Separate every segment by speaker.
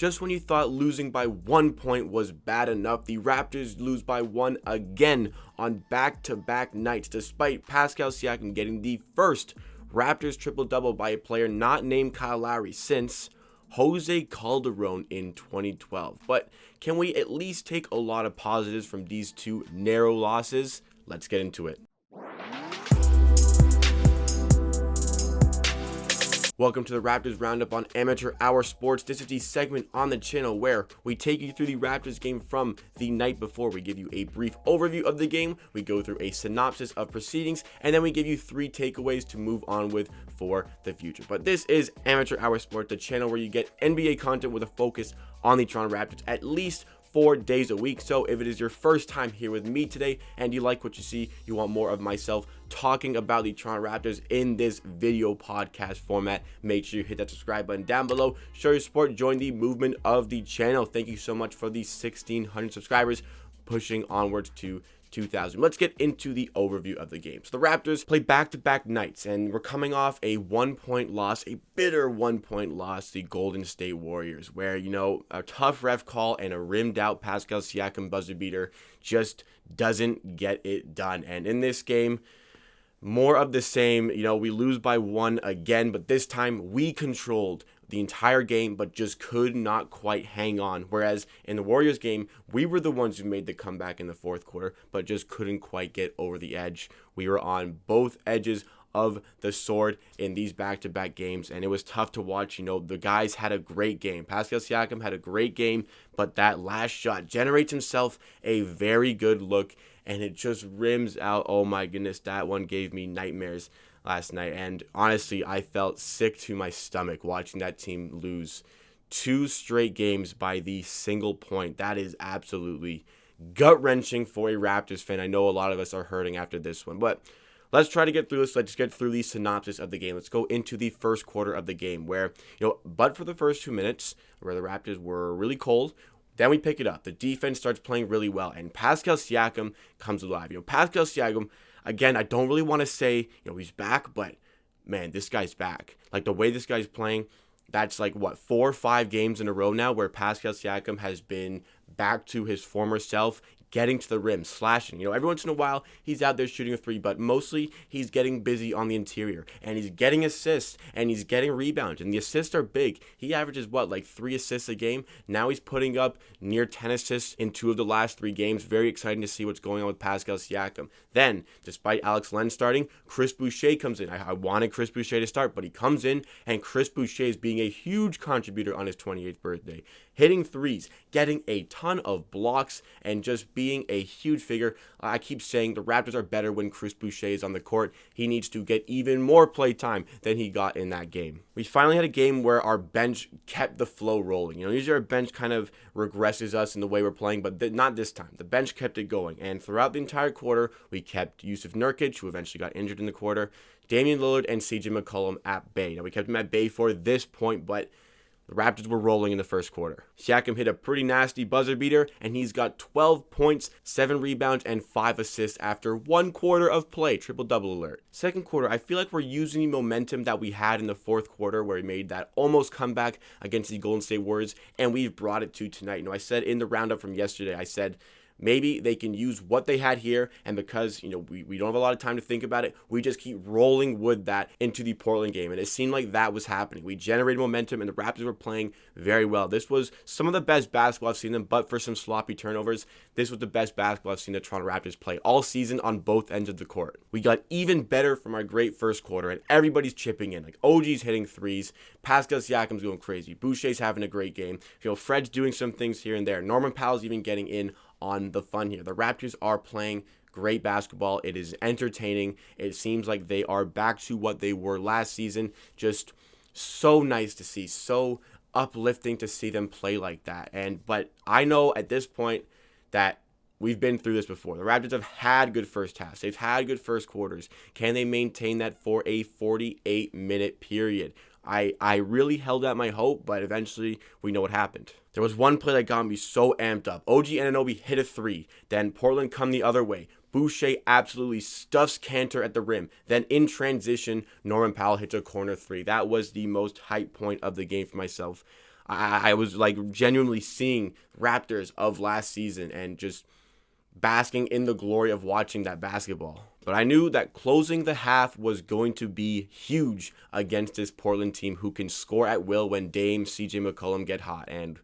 Speaker 1: Just when you thought losing by 1 point was bad enough, the Raptors lose by 1 again on back-to-back nights, despite Pascal Siakam getting the first Raptors triple-double by a player not named Kyle Lowry since Jose Calderon in 2012. But can we at least take a lot of positives from these two narrow losses? Let's get into it. Welcome to the Raptors Roundup on Amateur Hour Sports. This is the segment on the channel where we take you through the Raptors game from the night before. We give you a brief overview of the game, we go through a synopsis of proceedings, and then we give you 3 takeaways to move on with for the future. But this is Amateur Hour Sports, the channel where you get NBA content with a focus on the Toronto Raptors at least 4 days a week. So if it is your first time here with me today and you like what you see, you want more of myself talking about the Toronto Raptors in this video podcast format, make sure you hit that subscribe button down below. Show your support, join the movement of the channel. Thank you so much for the 1,600 subscribers, pushing onwards to 2,000. Let's get into the overview of the game. So the Raptors play back-to-back nights, and we're coming off a 1-point loss, a bitter 1-point loss to the Golden State Warriors, where, a tough ref call and a rimmed-out Pascal Siakam buzzer beater just doesn't get it done. And in this game, more of the same. We lose by 1 again, but this time we controlled the entire game, but just could not quite hang on. Whereas in the Warriors game, we were the ones who made the comeback in the fourth quarter, but just couldn't quite get over the edge. We were on both edges of the sword in these back-to-back games, and it was tough to watch. The guys had a great game. Pascal Siakam had a great game, but that last shot generates himself a very good look, and it just rims out. Oh my goodness, that one gave me nightmares last night, and honestly, I felt sick to my stomach watching that team lose 2 straight games by the single point. That is absolutely gut-wrenching for a Raptors fan. I know a lot of us are hurting after this one, but let's try to get through this. Let's get through the synopsis of the game. Let's go into the first quarter of the game where, but for the first 2 minutes where the Raptors were really cold, then we pick it up. The defense starts playing really well, and Pascal Siakam comes alive. Pascal Siakam, again, I don't really want to say, he's back, but man, this guy's back. Like the way this guy's playing, that's like 4 or 5 games in a row now where Pascal Siakam has been back to his former self, getting to the rim, slashing. Every once in a while, he's out there shooting a 3, but mostly he's getting busy on the interior, and he's getting assists, and he's getting rebounds, and the assists are big. He averages, 3 assists a game? Now he's putting up near 10 assists in 2 of the last 3 games. Very exciting to see what's going on with Pascal Siakam. Then, despite Alex Len starting, Chris Boucher comes in. I wanted Chris Boucher to start, but he comes in, and Chris Boucher is being a huge contributor on his 28th birthday. Hitting threes, getting a ton of blocks, and just being a huge figure. I keep saying the Raptors are better when Chris Boucher is on the court. He needs to get even more play time than he got in that game. We finally had a game where our bench kept the flow rolling. Usually our bench kind of regresses us in the way we're playing, but not this time. The bench kept it going, and throughout the entire quarter, we kept Jusuf Nurkic, who eventually got injured in the quarter, Damian Lillard, and CJ McCollum at bay. Now, we kept them at bay for this point, but the Raptors were rolling in the first quarter. Siakam hit a pretty nasty buzzer beater, and he's got 12 points, 7 rebounds, and 5 assists after 1 quarter of play. Triple-double alert. Second quarter, I feel like we're using the momentum that we had in the fourth quarter where we made that almost comeback against the Golden State Warriors, and we've brought it to tonight. I said in the roundup from yesterday, I said maybe they can use what they had here, and because, we don't have a lot of time to think about it, we just keep rolling with that into the Portland game, and it seemed like that was happening. We generated momentum, and the Raptors were playing very well. This was some of the best basketball I've seen them, but for some sloppy turnovers, this was the best basketball I've seen the Toronto Raptors play all season on both ends of the court. We got even better from our great first quarter, and everybody's chipping in. Like, OG's hitting threes, Pascal Siakam's going crazy, Boucher's having a great game, Fred's doing some things here and there, Norman Powell's even getting in on the fun here. The Raptors are playing great basketball. It is entertaining. It seems like they are back to what they were last season. Just so nice to see, so uplifting to see them play like that. But I know at this point that we've been through this before. The Raptors have had good first halves. They've had good first quarters. Can they maintain that for a 48-minute period? I really held out my hope, but eventually we know what happened. There was one play that got me so amped up. OG Anunoby hit a 3. Then Portland come the other way. Boucher absolutely stuffs Cantor at the rim. Then in transition, Norman Powell hits a corner 3. That was the most hype point of the game for myself. I was like genuinely seeing Raptors of last season and just basking in the glory of watching that basketball. But I knew that closing the half was going to be huge against this Portland team who can score at will when Dame, CJ McCollum get hot, and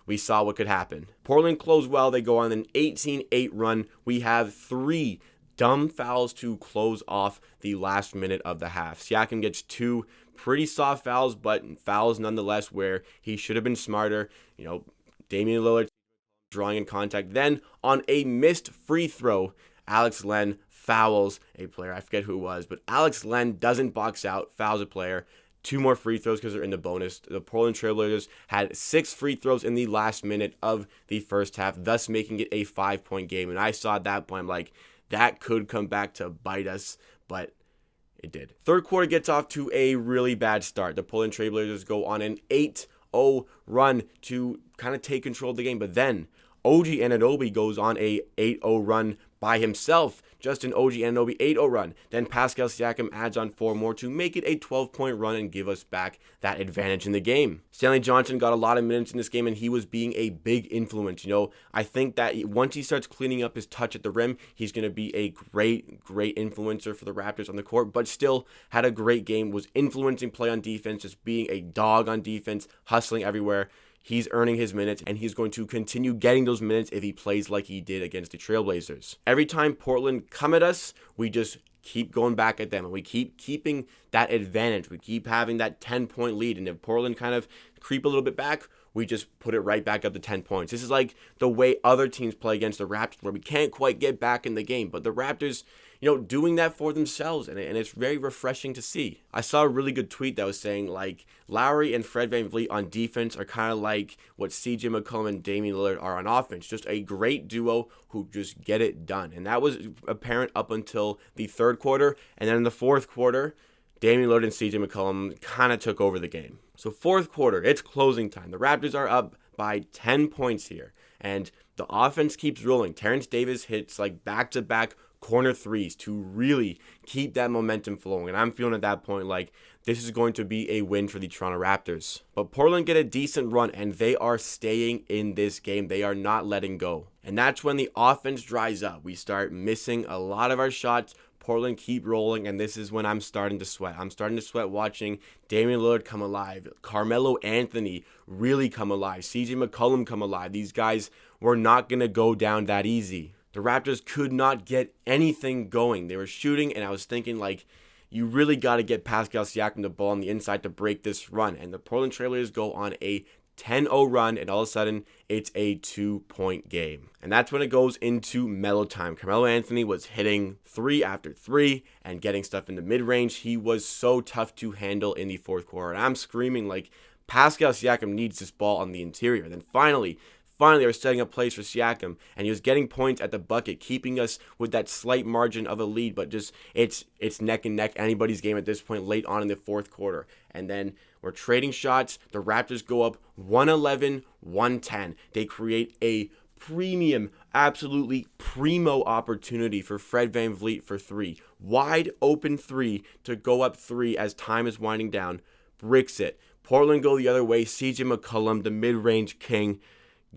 Speaker 1: we saw what could happen. Portland closed well. They go on an 18-8 run. We have 3 dumb fouls to close off the last minute of the half. Siakam gets 2 pretty soft fouls, but fouls nonetheless where he should have been smarter. Damian Lillard drawing in contact. Then on a missed free throw, Alex Len fouls a player. I forget who it was, but Alex Len doesn't box out, fouls a player. 2 more free throws because they're in the bonus. The Portland Trailblazers had 6 free throws in the last minute of the first half, thus making it a 5-point game. And I saw at that point, I'm like, that could come back to bite us, but it did. Third quarter gets off to a really bad start. The Portland Trailblazers go on an 8-0 run to kind of take control of the game, but then OG Anunoby goes on a 8-0 run by himself. Justin OG Anunoby 8-0 run. Then Pascal Siakam adds on 4 more to make it a 12-point run and give us back that advantage in the game. Stanley Johnson got a lot of minutes in this game and he was being a big influence. I think that once he starts cleaning up his touch at the rim, he's going to be a great influencer for the Raptors on the court, but still had a great game, was influencing play on defense, just being a dog on defense, hustling everywhere. He's earning his minutes, and he's going to continue getting those minutes if he plays like he did against the Trailblazers. Every time Portland come at us, we just keep going back at them, and we keep keeping that advantage. We keep having that 10-point lead, and if Portland kind of creep a little bit back, we just put it right back up to 10 points. This is like the way other teams play against the Raptors, where we can't quite get back in the game, but the Raptors, doing that for themselves, and it's very refreshing to see. I saw a really good tweet that was saying, like, Lowry and Fred VanVleet on defense are kind of like what CJ McCollum and Damian Lillard are on offense. Just a great duo who just get it done. And that was apparent up until the third quarter. And then in the fourth quarter, Damian Lillard and CJ McCollum kind of took over the game. So fourth quarter, it's closing time. The Raptors are up by 10 points here. And the offense keeps rolling. Terrence Davis hits like back-to-back corner threes to really keep that momentum flowing. And I'm feeling at that point like this is going to be a win for the Toronto Raptors. But Portland get a decent run and they are staying in this game. They are not letting go. And that's when the offense dries up. We start missing a lot of our shots. Portland keep rolling, and this is when I'm starting to sweat. I'm starting to sweat watching Damian Lillard come alive, Carmelo Anthony really come alive, CJ McCollum come alive. These guys were not going to go down that easy. The Raptors could not get anything going. They were shooting, and I was thinking, like, you really got to get Pascal Siakam the ball on the inside to break this run. And the Portland Trailblazers go on a 10-0 run, and all of a sudden, it's a 2-point game. And that's when it goes into mellow time. Carmelo Anthony was hitting 3 after 3 and getting stuff in the mid-range. He was so tough to handle in the fourth quarter. And I'm screaming, like, Pascal Siakam needs this ball on the interior. And then finally, they were setting up plays for Siakam, and he was getting points at the bucket, keeping us with that slight margin of a lead, but just it's neck and neck, anybody's game at this point late on in the fourth quarter. And then we're trading shots. The Raptors go up 111-110. They create a premium, absolutely primo opportunity for Fred VanVleet for 3. Wide open 3 to go up 3 as time is winding down. Bricks it. Portland go the other way. CJ McCollum, the mid-range king,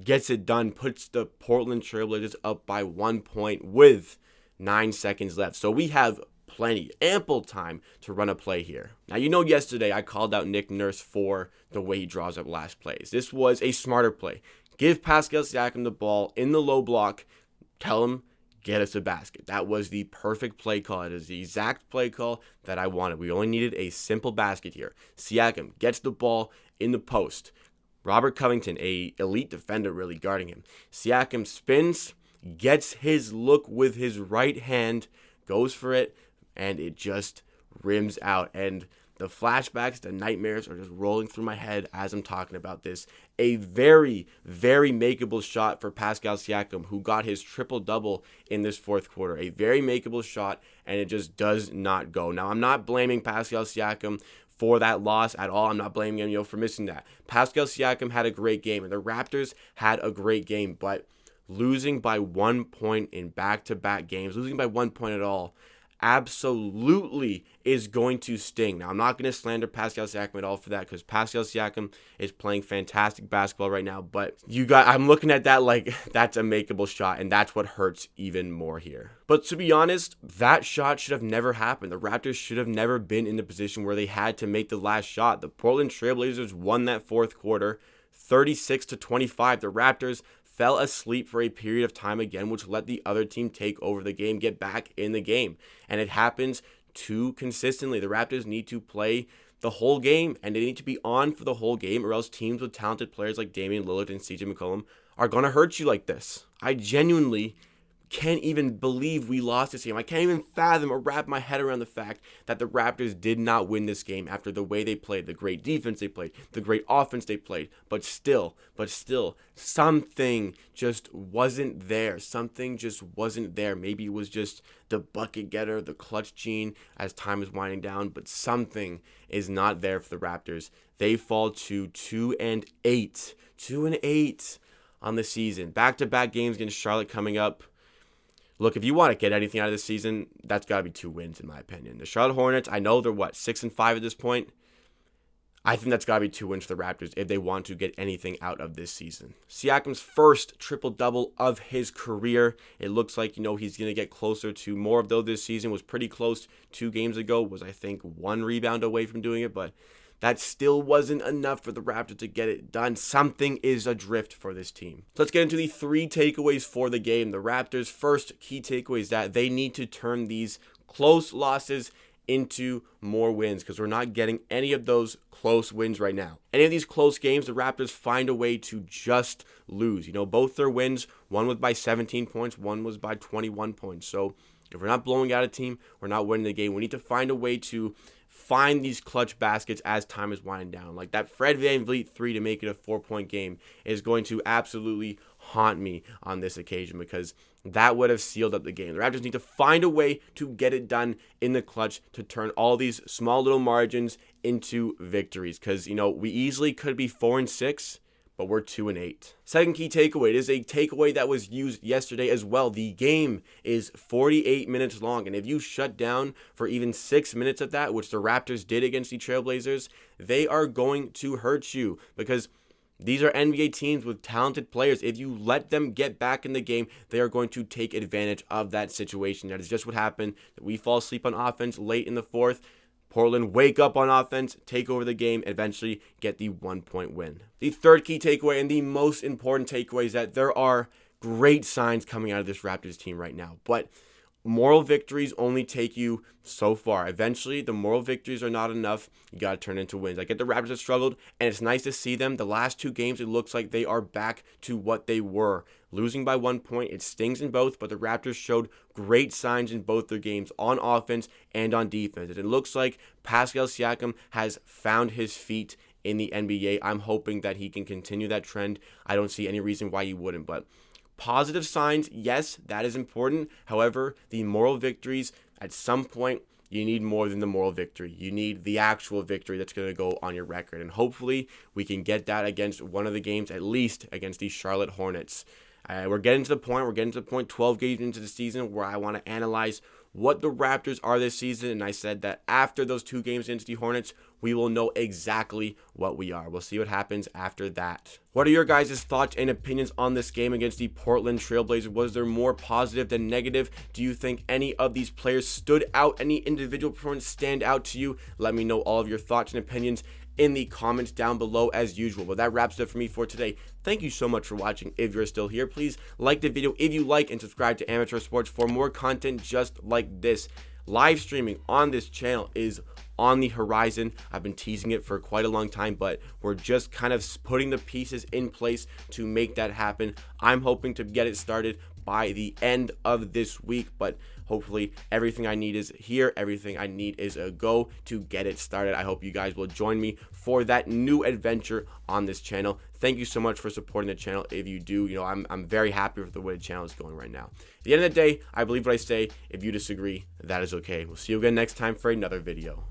Speaker 1: gets it done, puts the Portland Trailblazers up by 1 point with 9 seconds left. So we have ample time to run a play here. Now, yesterday I called out Nick Nurse for the way he draws up last plays. This was a smarter play. Give Pascal Siakam the ball in the low block. Tell him, get us a basket. That was the perfect play call. It is the exact play call that I wanted. We only needed a simple basket here. Siakam gets the ball in the post. Robert Covington, a elite defender, really guarding him. Siakam spins, gets his look with his right hand, goes for it, and it just rims out. And the flashbacks, the nightmares are just rolling through my head as I'm talking about this. A very, very makeable shot for Pascal Siakam, who got his triple-double in this fourth quarter. A very makeable shot, and it just does not go. Now, I'm not blaming Pascal Siakam for that loss at all. I'm not blaming him, for missing that. Pascal Siakam had a great game, and the Raptors had a great game, but losing by 1 point in back-to-back games, losing by 1 point at all, absolutely is going to sting. Now, I'm not going to slander Pascal Siakam at all for that, because Pascal Siakam is playing fantastic basketball right now, but I'm looking at that like that's a makeable shot, and that's what hurts even more here. But to be honest, that shot should have never happened. The Raptors should have never been in the position where they had to make the last shot. The Portland Trailblazers won that fourth quarter 36-25. The Raptors fell asleep for a period of time again, which let the other team take over the game, get back in the game. And it happens too consistently. The Raptors need to play the whole game, and they need to be on for the whole game, or else teams with talented players like Damian Lillard and CJ McCollum are going to hurt you like this. I genuinely can't even believe we lost this game. I can't even fathom or wrap my head around the fact that the Raptors did not win this game after the way they played, the great defense they played, the great offense they played. But still, something just wasn't there. Something just wasn't there. Maybe it was just the bucket getter, the clutch gene as time is winding down, but something is not there for the Raptors. They fall to 2-8. 2-8 on the season. Back-to-back games against Charlotte coming up. Look, if you want to get anything out of this season, that's got to be 2 wins, in my opinion. The Charlotte Hornets, I know they're, 6-5 at this point. I think that's got to be 2 wins for the Raptors if they want to get anything out of this season. Siakam's first triple-double of his career. It looks like, he's going to get closer to more of those this season. Was pretty close 2 games ago. Was, I think, 1 rebound away from doing it, but that still wasn't enough for the Raptors to get it done. Something is adrift for this team. So let's get into the 3 takeaways for the game. The Raptors' first key takeaway is that they need to turn these close losses into more wins, because we're not getting any of those close wins right now. Any of these close games, the Raptors find a way to just lose. Both their wins, one was by 17 points, one was by 21 points. So if we're not blowing out a team, we're not winning the game. We need to find a way to find these clutch baskets as time is winding down. Like that Fred VanVleet 3 to make it a 4-point game is going to absolutely haunt me on this occasion, because that would have sealed up the game. The Raptors need to find a way to get it done in the clutch to turn all these small little margins into victories, because, we easily could be 4-6, but we're 2-8. Second key takeaway. It is a takeaway that was used yesterday as well. The game is 48 minutes long, and if you shut down for even 6 minutes of that, which the Raptors did against the Trailblazers, they are going to hurt you, because these are NBA teams with talented players. If you let them get back in the game, they are going to take advantage of that situation. That is just what happened. We fall asleep on offense late in the fourth. Portland wake up on offense, take over the game, eventually get the 1-point win. The third key takeaway, and the most important takeaway, is that there are great signs coming out of this Raptors team right now. But moral victories only take you so far. Eventually, the moral victories are not enough. You got to turn into wins. I get the Raptors have struggled, and it's nice to see them. The last 2 games, it looks like they are back to what they were. Losing by 1 point, it stings in both, but the Raptors showed great signs in both their games on offense and on defense. And it looks like Pascal Siakam has found his feet in the NBA. I'm hoping that he can continue that trend. I don't see any reason why he wouldn't, but positive signs, yes, that is important. However, the moral victories, at some point, you need more than the moral victory. You need the actual victory that's going to go on your record. And hopefully, we can get that against one of the games, at least against the Charlotte Hornets. We're getting to the point 12 games into the season, where I want to analyze what the Raptors are this season. And I said that after those 2 games against the Hornets, we will know exactly what we are. We'll see what happens after that. What are your guys' thoughts and opinions on this game against the Portland Trailblazers? Was there more positive than negative? Do you think any of these players stood out? Any individual performance stand out to you? Let me know all of your thoughts and opinions in the comments down below as usual. But that wraps it up for me for today. Thank you so much for watching. If you're still here, please like the video if you like, and subscribe to Amateur Sports for more content just like this. Live streaming on this channel is on the horizon. I've been teasing it for quite a long time, but we're just kind of putting the pieces in place to make that happen. I'm hoping to get it started by the end of this week, but hopefully everything I need is here. Everything I need is a go to get it started. I hope you guys will join me for that new adventure on this channel. Thank you so much for supporting the channel. If you do, I'm very happy with the way the channel is going right now. At the end of the day, I believe what I say. If you disagree, that is okay. We'll see you again next time for another video.